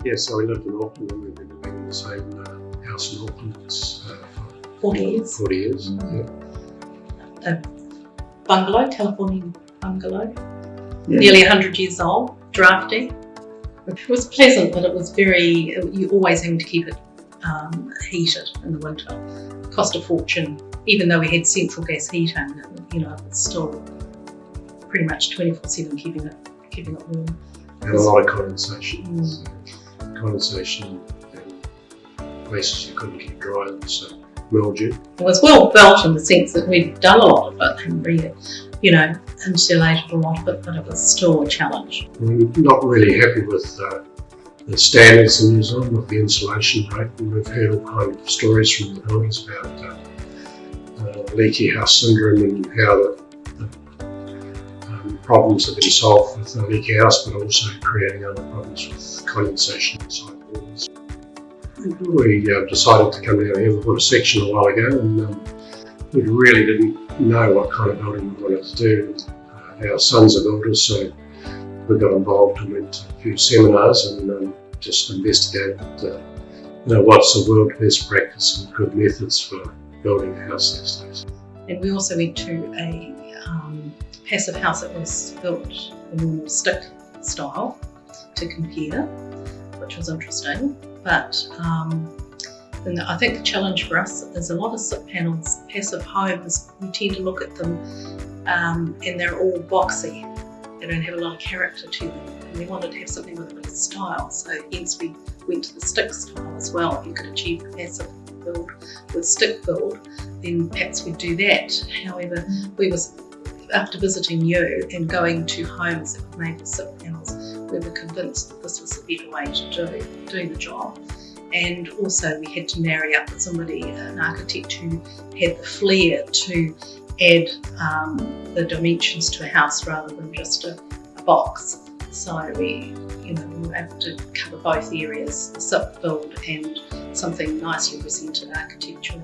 Yeah, so we lived in Auckland and we've been living in the same house in Auckland for 40 years. 40 years, yeah. A bungalow, California bungalow, nearly 100 years old, drafty. It was pleasant, but it was you always aim to keep it heated in the winter. It cost a fortune, even though we had central gas heating, it's still pretty much 24/7 keeping it warm. And a lot of condensation. So condensation and places you couldn't keep dry, so mildew. It was well built in the sense that we'd done a lot of it and really, insulated a lot of it, but it was still a challenge. We're not really happy with the standards in New Zealand with the insulation rate, and we've heard all kinds of stories from the builders about leaky house syndrome and how the problems have been solved with a leaky house, but also creating other problems with condensation inside walls. We decided to come down here. We bought a section a while ago, and we really didn't know what kind of building we wanted to do. Our sons are builders, so we got involved and went to a few seminars and just investigated what's the world best practice and good methods for building a house these days. And we also went to a passive house that was built in normal stick style to compare, which was interesting. But and I think the challenge for us is a lot of SIP panels, passive homes, we tend to look at them and they're all boxy. They don't have a lot of character to them. And we wanted to have something with a bit of style, so hence we went to the stick style as well. If you could achieve a passive build with stick build, then perhaps we'd do that. However, after visiting you and going to homes that were made with SIP panels, we were convinced that this was the better way to do the job. And also we had to marry up with somebody, an architect who had the flair to add the dimensions to a house rather than just a box. So we were able to cover both areas, the SIP build and something nicely presented architecturally.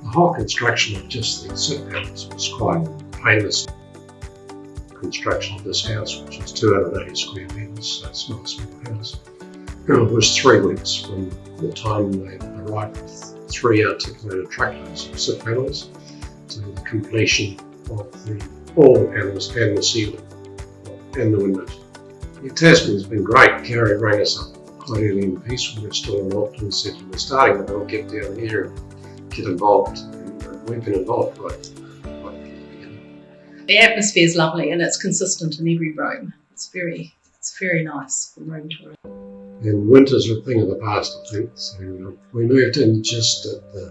The whole construction of just the SIP panels was quite painless. Construction of this house, which is 280 square metres, so it's not a small house. It was 3 weeks from the time they arrived with 3 articulated truckloads of SIP panels to the completion of all the panels and the ceiling and the windows. Tasman's been great. Gary rang us up quite early in the piece when we were still in Auckland and said, we're starting the build, get down here and get involved. And we've been involved right from the beginning. The atmosphere is lovely and it's consistent in every room. It's very nice from room to room. And winter's a thing of the past, I think. So we moved in just at the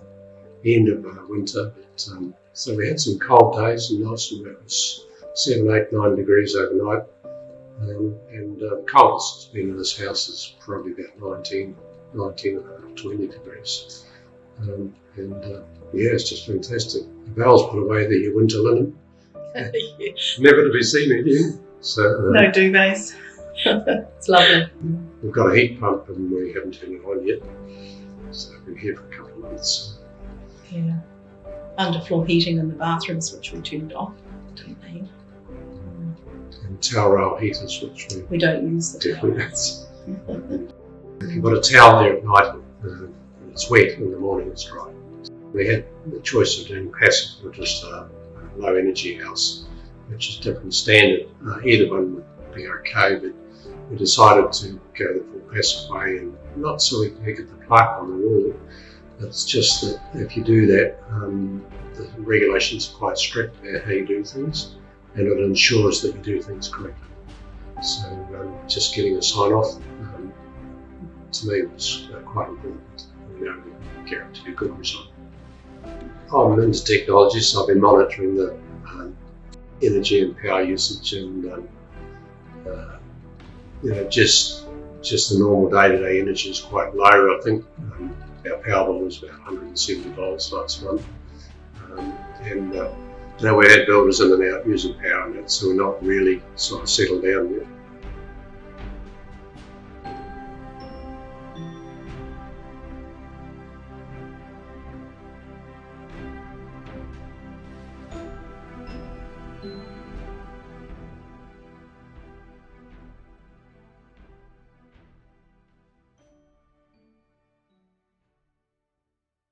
end of winter, but so we had some cold days and nights, and it was 7, 8, 9 degrees overnight. And the coldest it's been in this house is probably about 19 and a half, 20 degrees. It's just fantastic. Val's put away the winter linen. Yes. Never to be seen again. So, no duvets. It's lovely. We've got a heat pump and we haven't turned it on yet. So we've been here for a couple of months. Yeah. Underfloor heating in the bathrooms, which we turned off. Didn't need. And towel rail heaters, which we don't use. Definitely. If you've got a towel there at night and it's wet, in the morning it's dry. We had the choice of doing passive or just a low energy house, which is a different standard. Either one would be okay, but we decided to go the full passive way, and not so we can get the plaque on the wall. It's just that if you do that, the regulations are quite strict about how you do things, and it ensures that you do things correctly. So just getting a sign-off to me was quite important. We know we guarantee a good result. I'm into technology, so I've been monitoring the energy and power usage, and just the normal day-to-day energy is quite low. I think our power bill was about $170 last month, we had builders in and out using power and that, so we're not really sort of settled down yet.